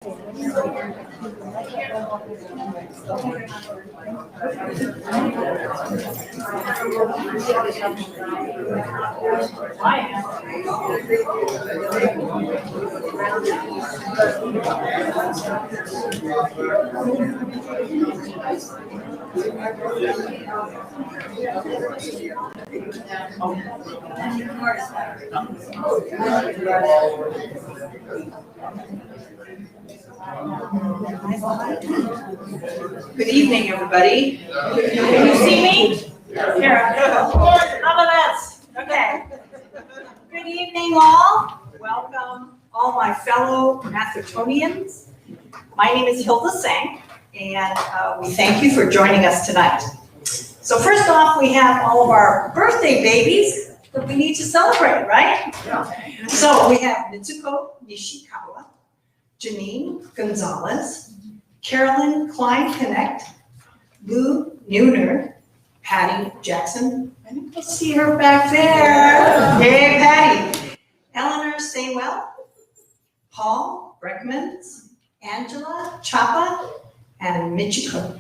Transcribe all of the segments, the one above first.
Good evening, everybody. Can you see me? Here. How about this? Okay. Good evening, all. Welcome, all my fellow Athertonians. My name is Hilda Sank, and we thank you for joining us tonight. So first off, we have all of our birthday babies that we need to celebrate, right? Yeah. So we have Mitsuko Nishikawa, Janine Gonzalez, Carolyn Klein-Connect, Lou Neuner, Patty Jackson, I think I see her back there. Hey, Patty. Eleanor Saywell, Paul Breckmans, Angela Chapa, and Michiko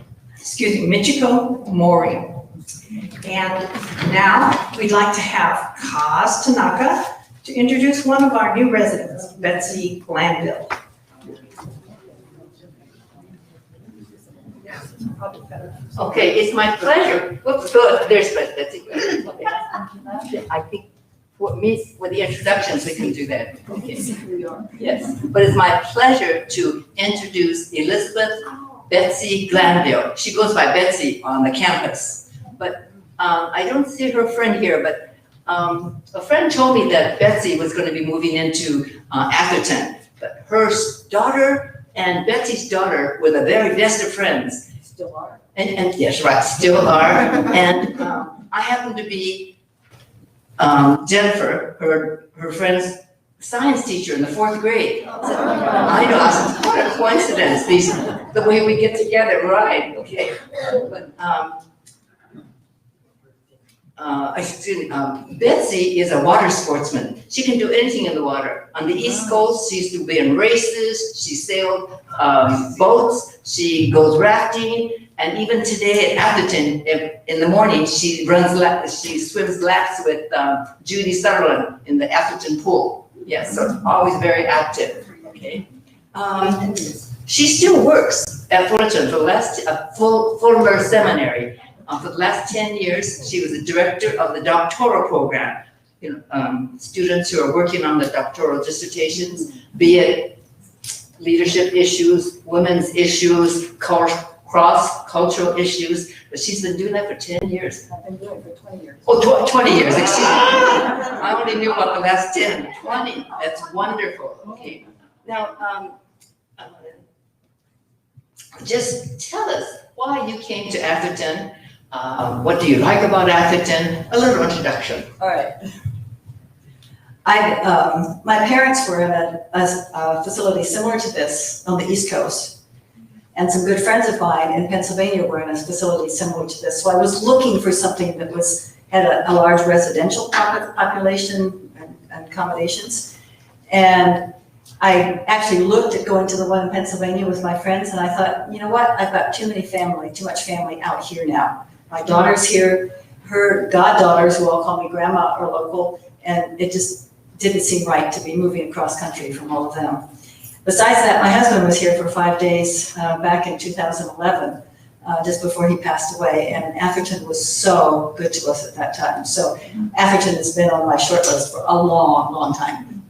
Mori. And now we'd like to have Kaz Tanaka to introduce one of our new residents, Betsy Glanville. Okay, it's my pleasure. Whoops, good. There's Betsy. Okay. I think with the introductions, we can do that. Okay. Yes, but it's my pleasure to introduce Elizabeth Betsy Glanville. She goes by Betsy on the campus, but I don't see her friend here, but a friend told me that Betsy was going to be moving into Atherton, but her daughter and Betsy's daughter were the very best of friends. Still are. And yes, right, still are. And I happen to be Jennifer, her friend's science teacher in the 4th grade. So, I know, I said, what a coincidence, the way we get together, right? Okay. But Betsy is a water sportsman. She can do anything in the water. On the East Coast, she used to be in races, she sailed boats, she goes rafting, and even today at Atherton, in the morning, she swims laps with Judy Sutherland in the Atherton pool. Yes, so always very active, okay? She still works at Fullerton for the last, Fuller Seminary. For the last 10 years, she was the director of the doctoral program. You know, students who are working on the doctoral dissertations, be it leadership issues, women's issues, cross-cultural issues, but she's been doing that for 10 years. I've been doing it for 20 years. Oh, 20 years, excuse me. I only knew about the last 10, 20, that's wonderful. Okay, now, just tell us why you came to Atherton. What do you like about Atherton? A little introduction. All right. My parents were in a facility similar to this on the East Coast, and some good friends of mine in Pennsylvania were in a facility similar to this. So I was looking for something that had a large residential population and accommodations. And I actually looked at going to the one in Pennsylvania with my friends, and I thought, you know what? I've got too much family out here now. My daughter's here, her goddaughters, who all call me grandma, are local, and it just didn't seem right to be moving across country from all of them. Besides that, my husband was here for 5 days back in 2011, just before he passed away, and Atherton was so good to us at that time. So Atherton has been on my short list for a long, long time.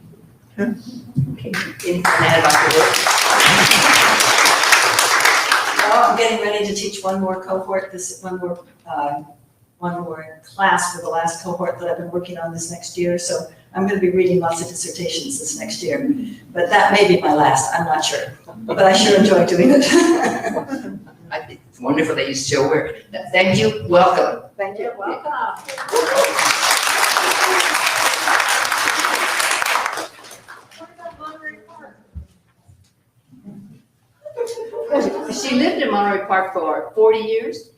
Okay. Anything to add about your work? Well, I'm getting ready to teach one more cohort, one more class for the last cohort that I've been working on this next year. So I'm going to be reading lots of dissertations this next year. But that may be my last, I'm not sure. But I sure enjoy doing it. I think it's wonderful that you still work. Thank you, welcome. Thank you. Welcome. She lived in Monterey Park for 40 years?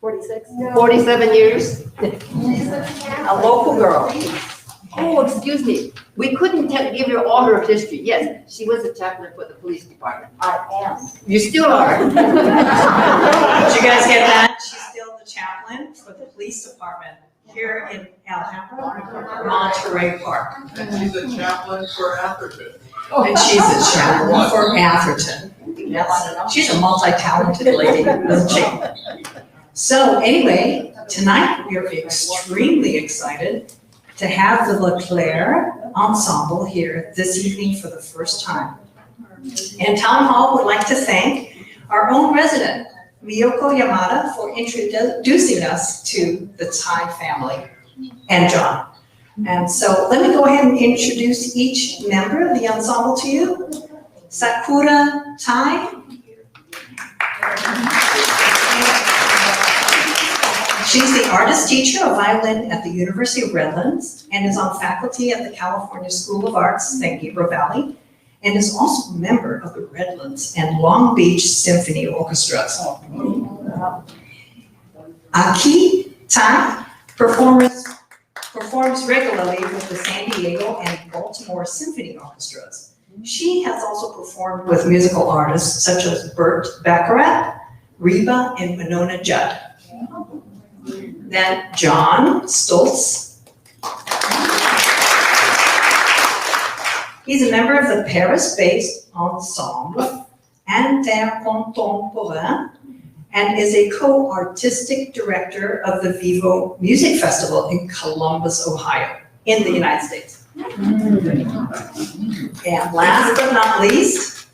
46. 47 years? A local girl. Oh, excuse me, we couldn't give you all her history. Yes, she was a chaplain for the police department. I am. You still are. Did you guys get that? She's still the chaplain for the police department here in Alhambra, Monterey Park. And she's a chaplain for Atherton. And she's a chaplain for Atherton. Yes, she's a multi-talented lady, isn't she? So anyway, tonight we are extremely excited to have the LeClaire Ensemble here this evening for the first time. And Town Hall would like to thank our own resident, Miyoko Yamada, for introducing us to the Tai family and John. And so let me go ahead and introduce each member of the ensemble to you. Sakura Tai. She's the artist teacher of violin at the University of Redlands and is on faculty at the California School of Arts, San Gabriel Valley, and is also a member of the Redlands and Long Beach Symphony Orchestras. Aki Tai performs regularly with the San Diego and Baltimore Symphony Orchestras. She has also performed with musical artists such as Burt Baccarat, Reba, and Winona Judd. Then John Stoltz. He's a member of the Paris-based ensemble Intercontemporain and is a co-artistic director of the Vivo Music Festival in Columbus, Ohio, in the United States. And last but not least,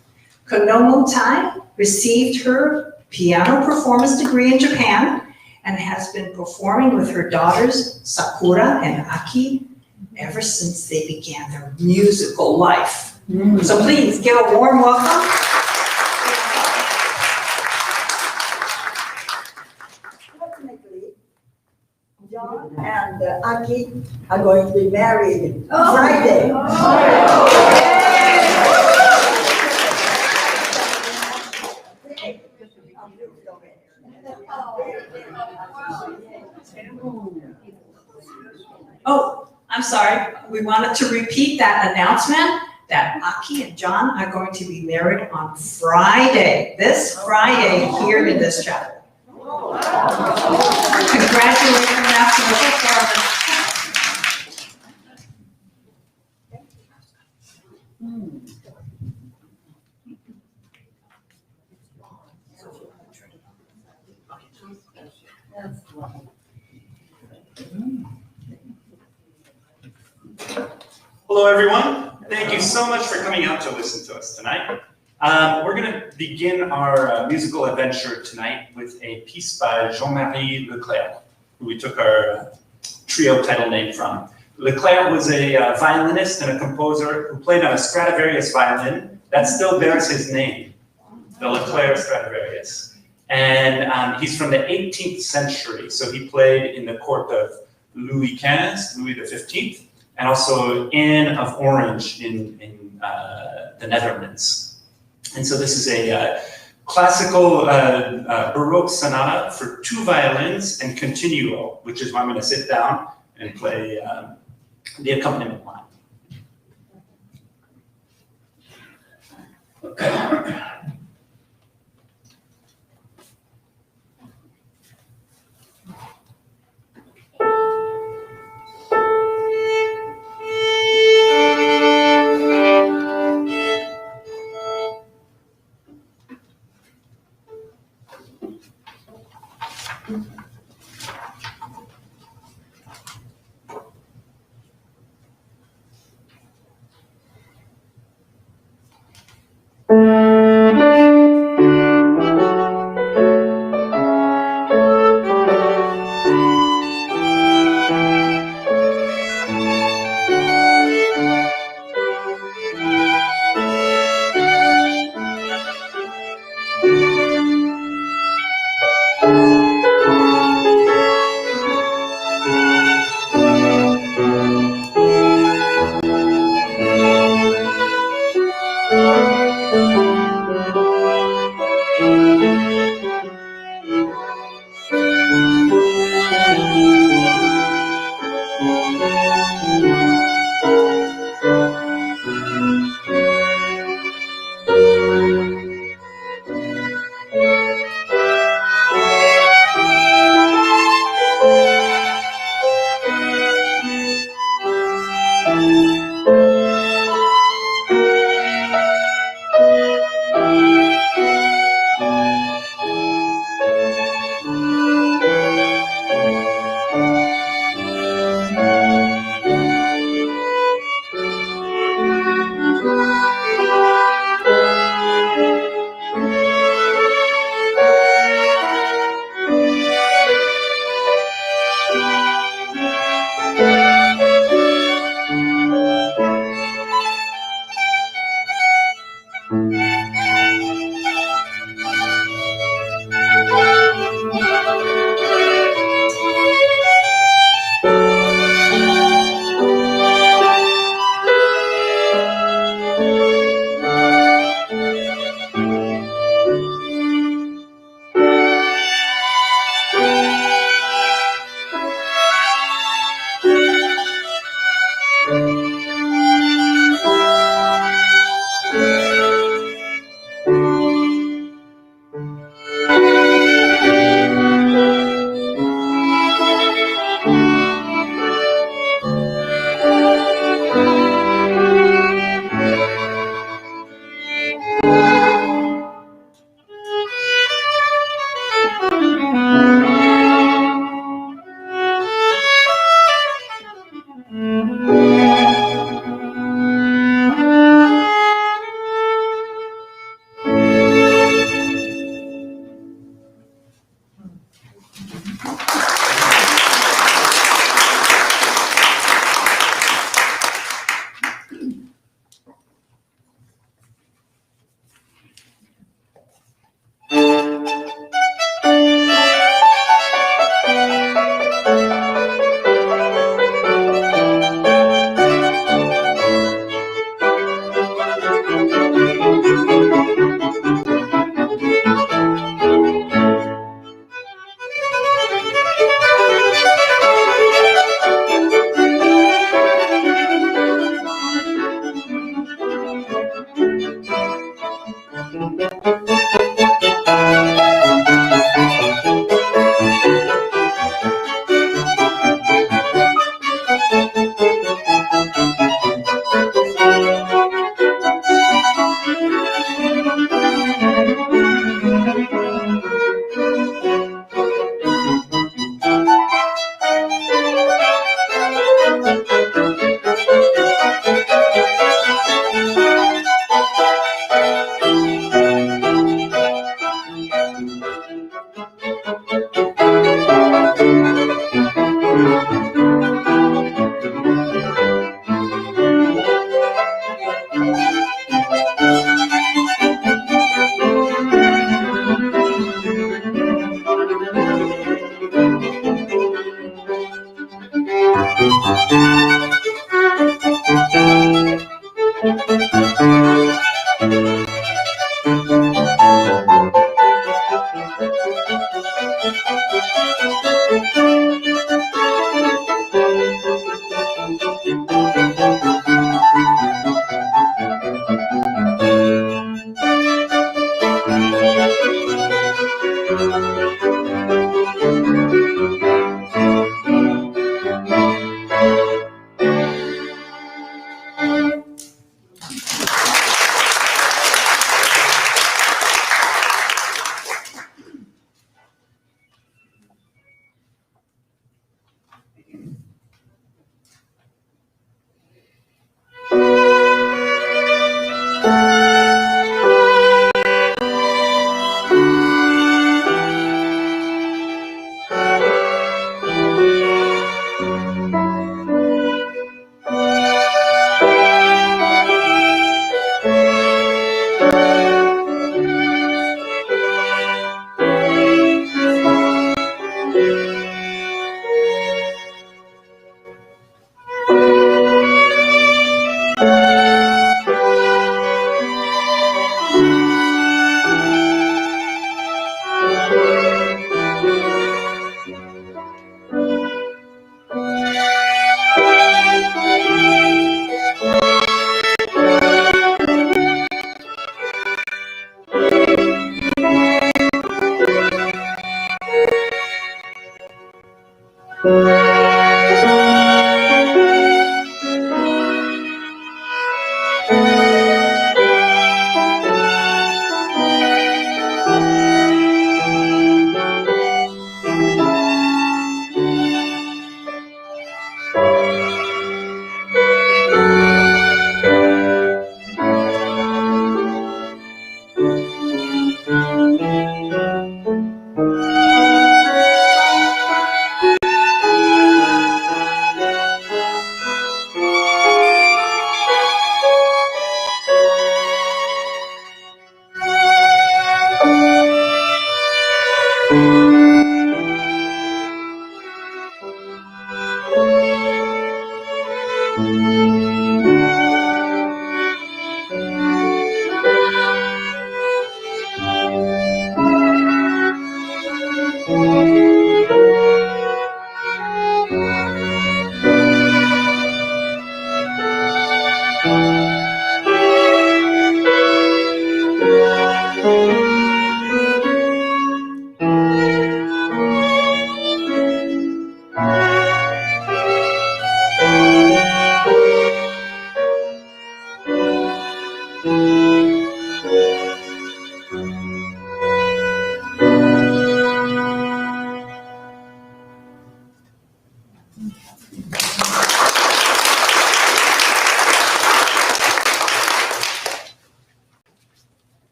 Konomo Tai received her piano performance degree in Japan and has been performing with her daughters, Sakura and Aki, ever since they began their musical life. So please give a warm welcome. John and Aki are going to be married Friday. Oh, I'm sorry. We wanted to repeat that announcement that Aki and John are going to be married on Friday, this Friday here in this chapel. Congratulations after the performance. Hello, everyone. Thank you so much for coming out to listen to us tonight. We're going to begin our musical adventure tonight with a piece by Jean-Marie Leclerc, who we took our trio title name from. Leclerc was a violinist and a composer who played on a Stradivarius violin that still bears his name, the Leclerc Stradivarius. And he's from the 18th century, so he played in the court of Louis XV, Louis XV, and also Anne of Orange in the Netherlands. And so this is a classical Baroque sonata for two violins and continuo, which is why I'm going to sit down and play the accompaniment line.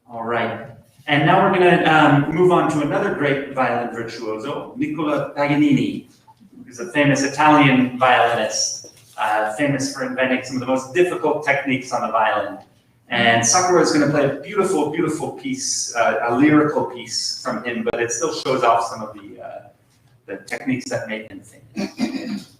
All right. And now we're going to move on to another great violin virtuoso, Nicola Paganini, who's a famous Italian violinist, famous for inventing some of the most difficult techniques on the violin. And Sakura is going to play a beautiful, beautiful piece, a lyrical piece from him, but it still shows off some of the techniques that made him famous.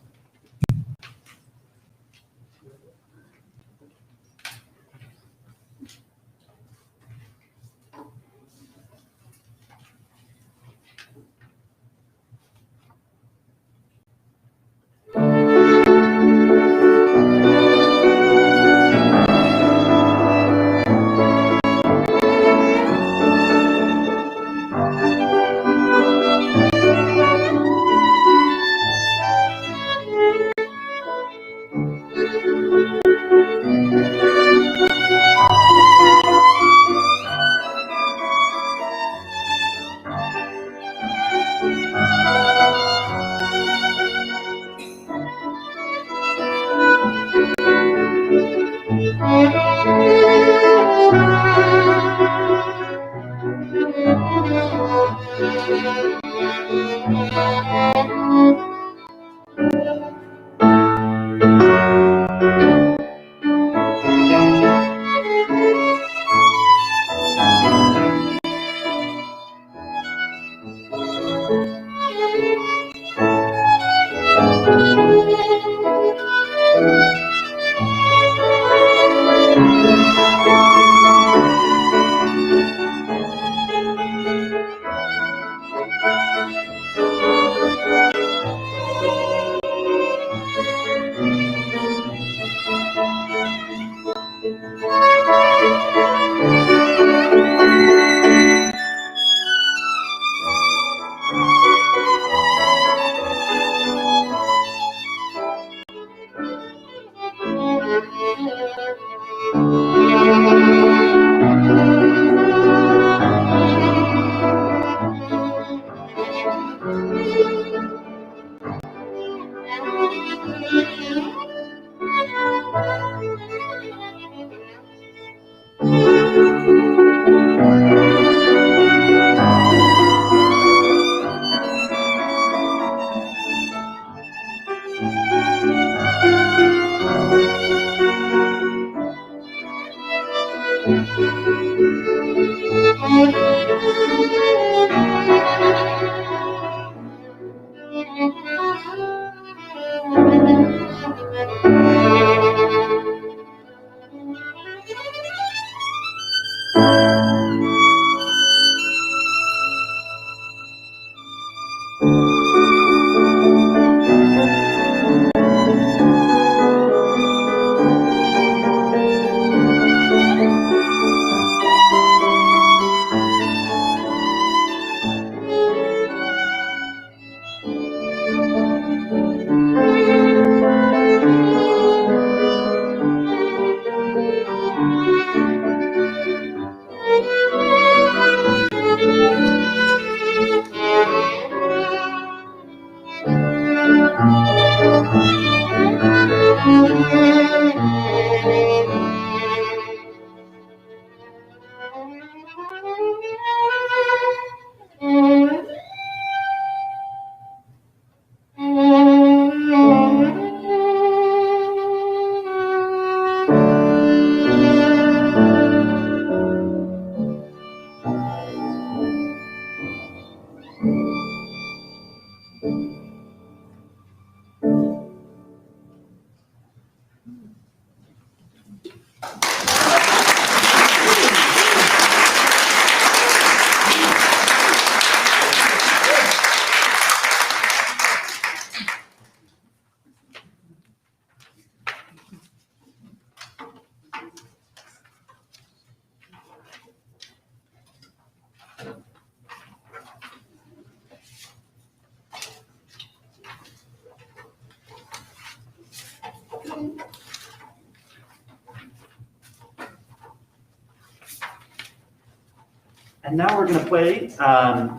And now we're gonna play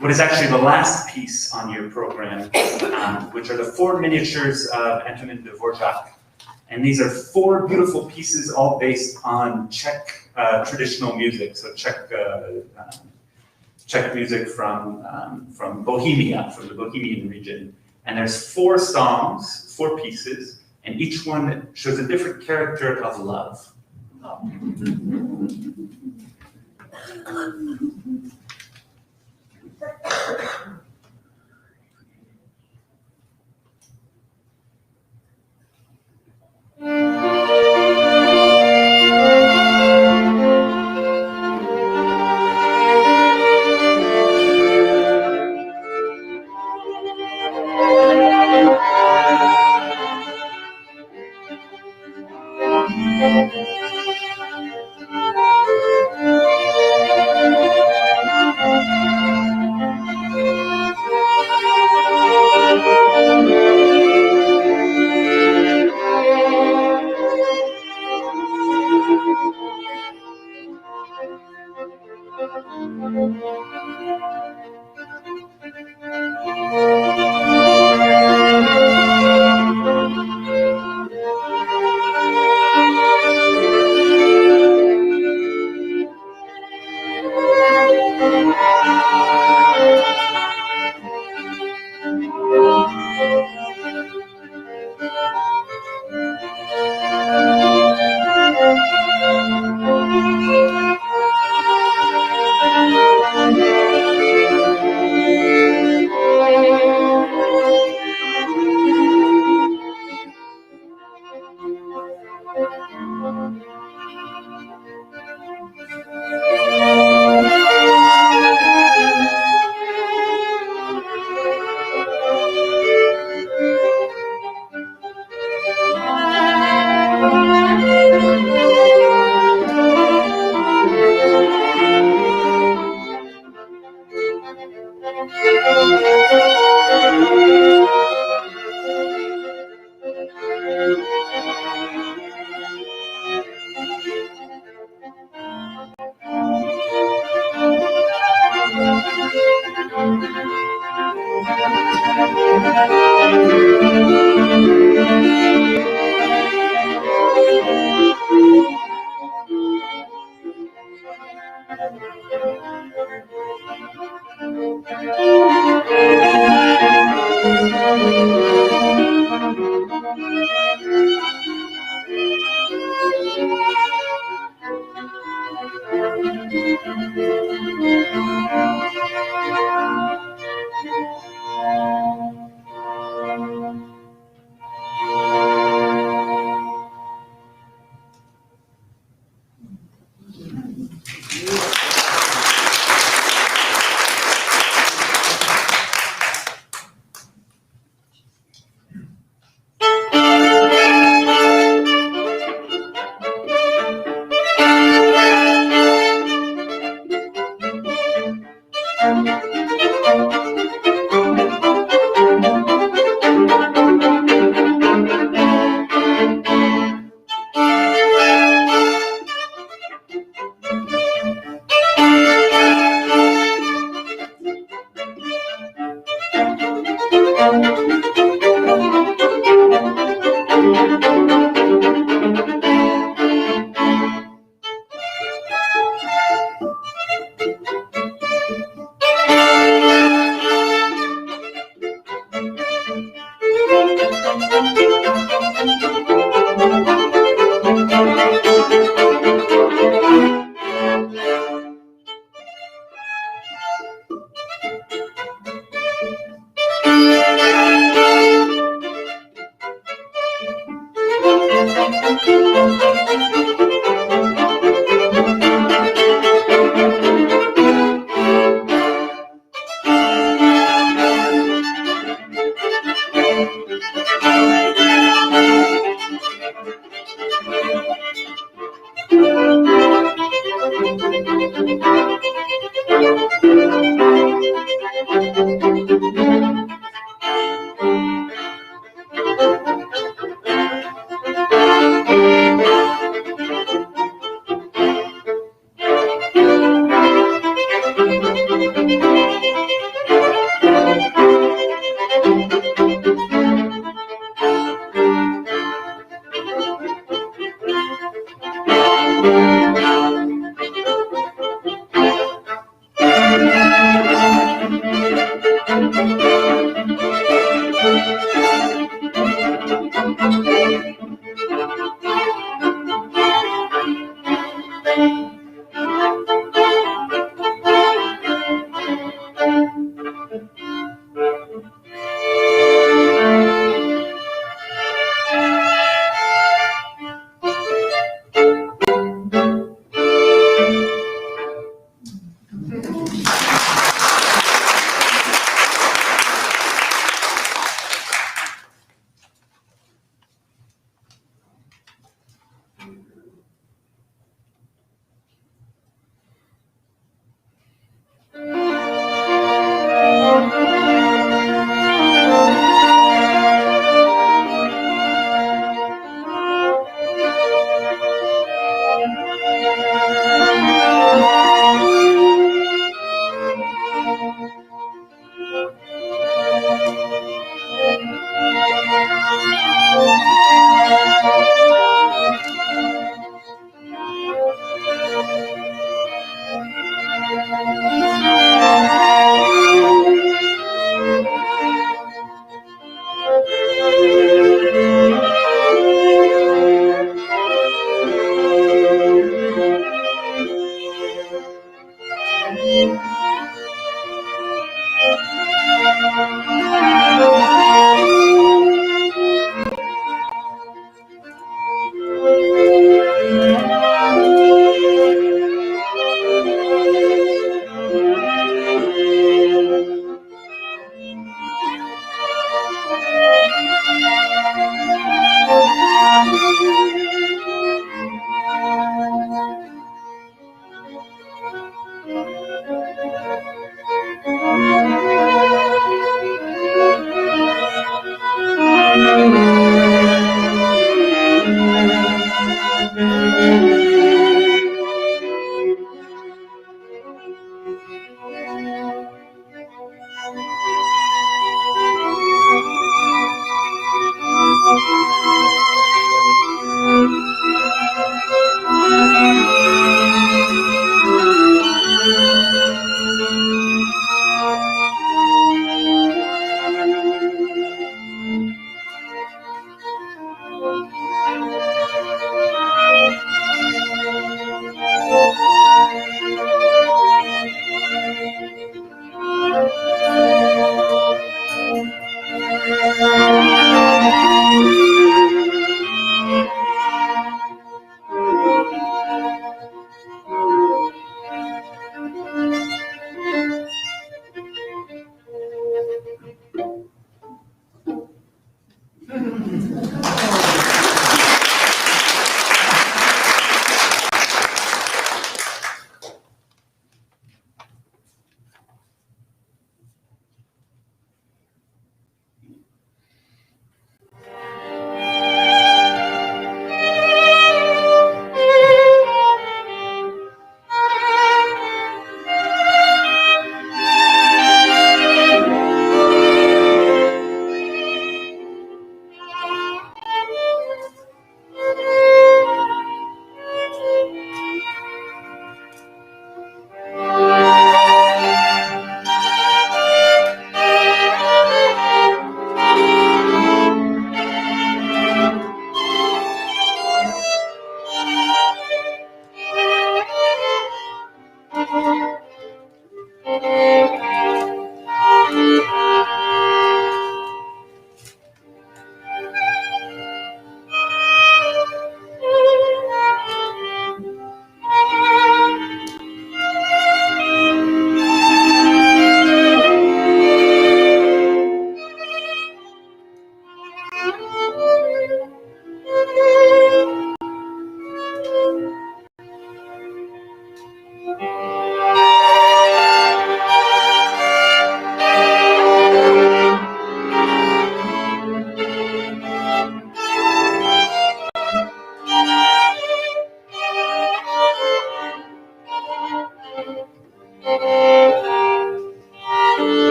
what is actually the last piece on your program, which are the 4 miniatures of Antonin Dvorak. And these are 4 beautiful pieces, all based on Czech traditional music, so Czech music from Bohemia, from the Bohemian region. And there's 4 songs, 4 pieces, and each one shows a different character of love.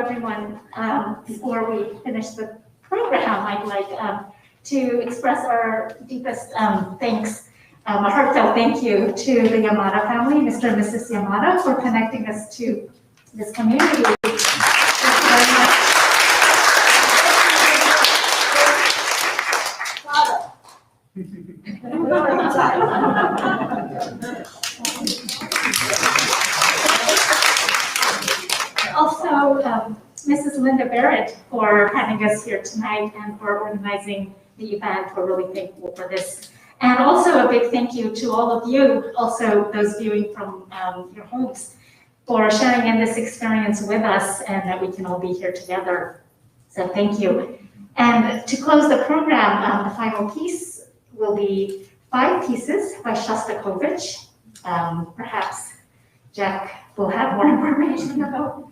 everyone, before we finish the program, I'd like to express our deepest thanks, a heartfelt thank you to the Yamada family, Mr. and Mrs. Yamada, for connecting us to this community. Also, Mrs. Linda Barrett for having us here tonight and for organizing the event. We're really thankful for this. And also a big thank you to all of you, also those viewing from your homes, for sharing in this experience with us and that we can all be here together. So thank you. And to close the program, the final piece will be 5 pieces by Shostakovich. Perhaps Jack will have more information about.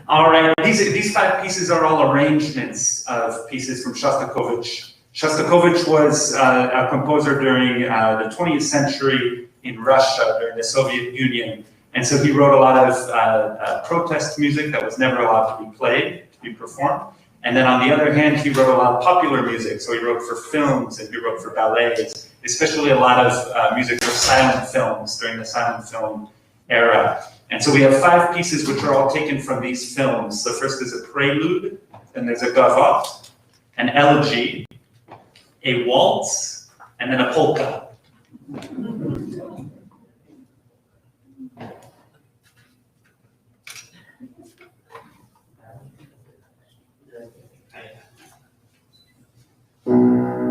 All right, these 5 pieces are all arrangements of pieces from Shostakovich. Shostakovich was a composer during the 20th century in Russia, during the Soviet Union. And so he wrote a lot of protest music that was never allowed to be played, to be performed. And then on the other hand, he wrote a lot of popular music. So he wrote for films and he wrote for ballets, especially a lot of music for silent films during the silent film era. And so we have 5 pieces which are all taken from these films. The first is a prelude, then there's a gavotte, an elegy, a waltz, and then a polka. Thank you.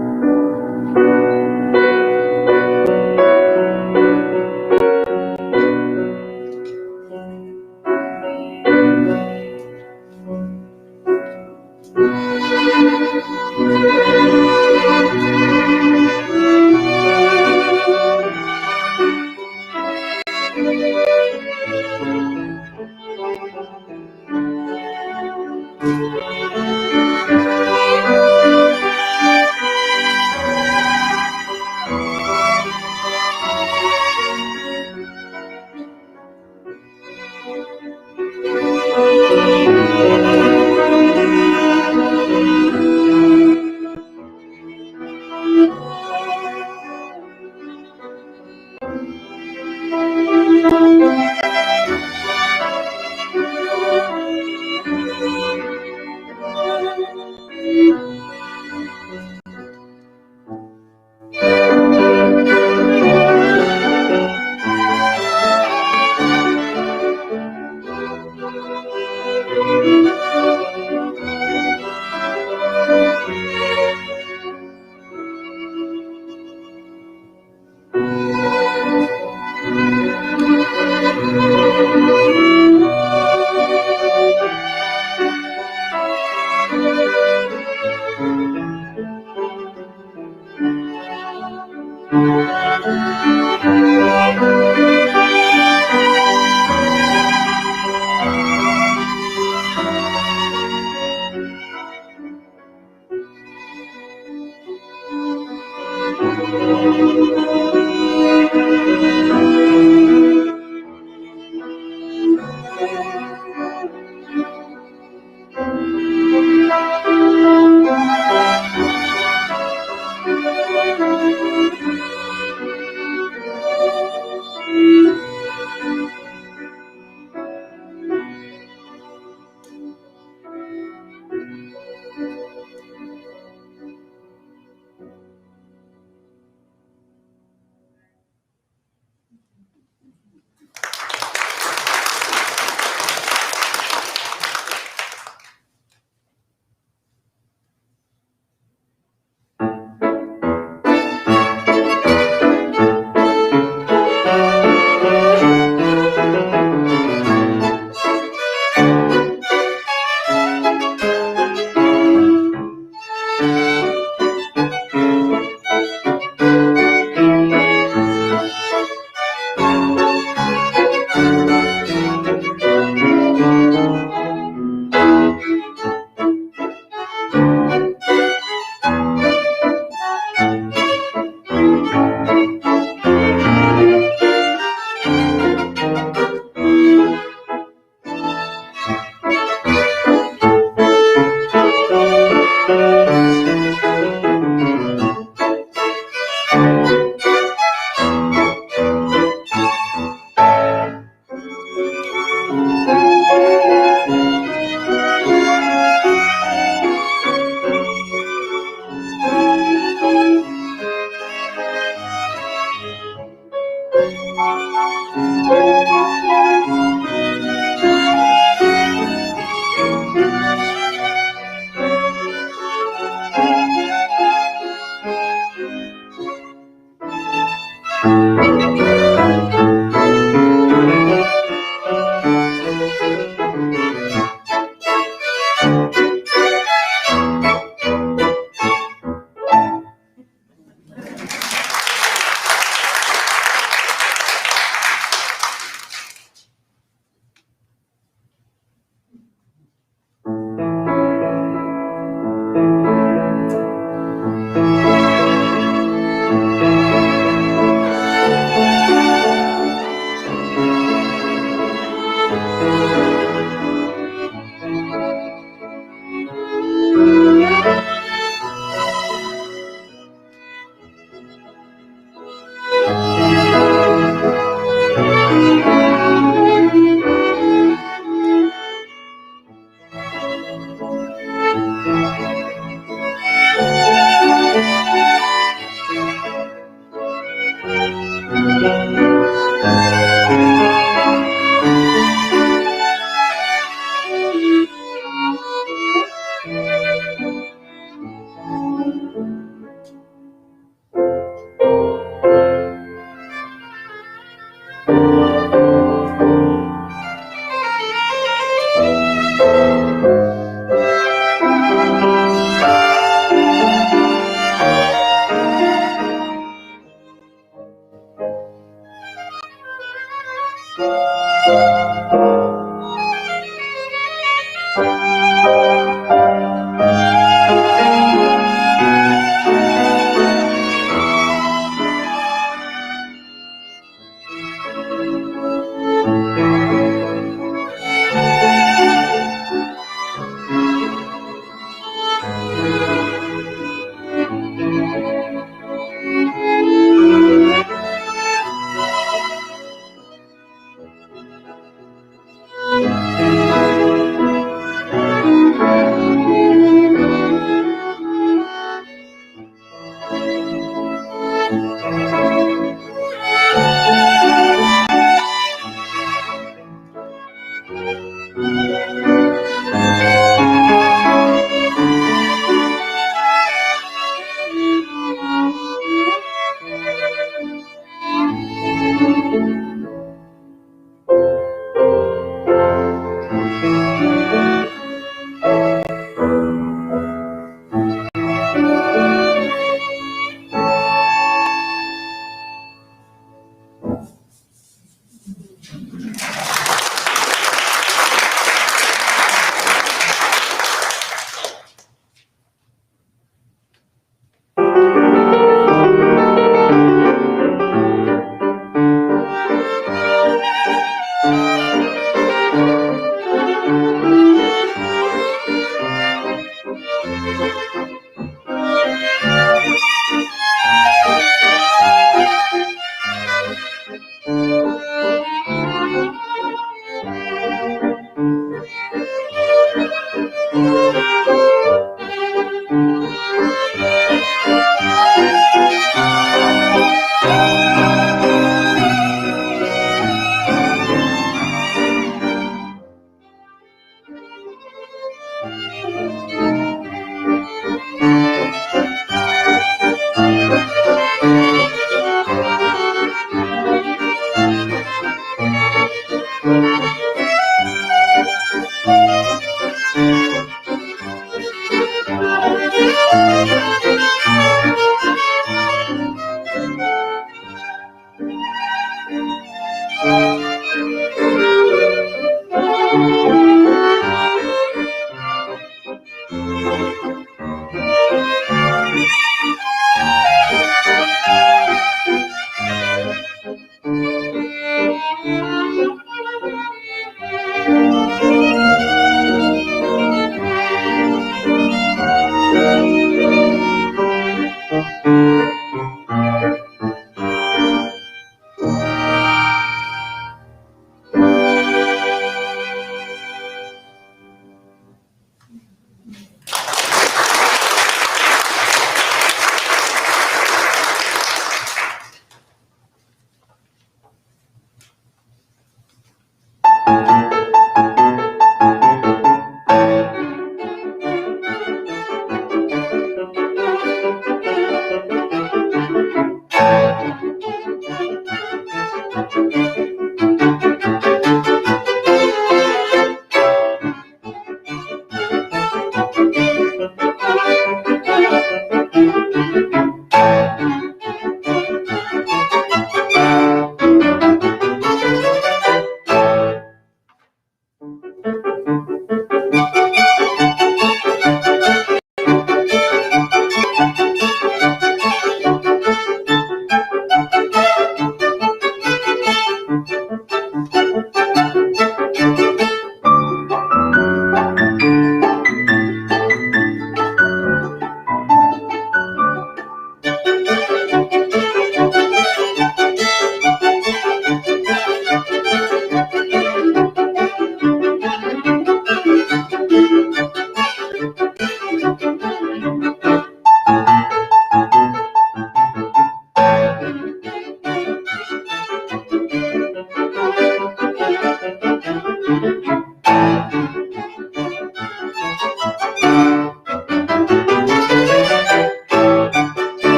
Thank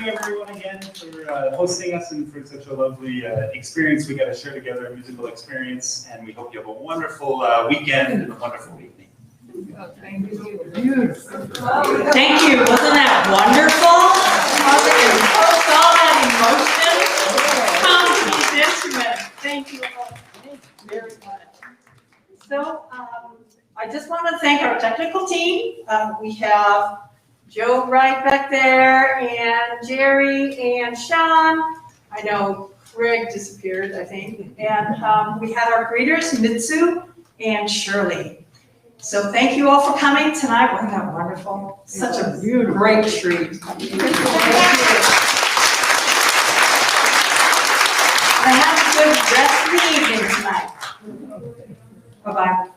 you everyone again for hosting us and for such a lovely experience. We got to share together a musical experience, and we hope you have a wonderful weekend and a wonderful evening. Thank you. Wasn't that wonderful? All that emotion. Come to these instruments. Thank you all very much. So I just want to thank our technical team. We have Joe right back there, and Jerry and Sean. I know Craig disappeared, I think. And we had our greeters, Mitsu and Shirley. So thank you all for coming tonight. Wasn't that wonderful? Such a great treat. Thank you. And have a good rest of the evening tonight. Bye-bye.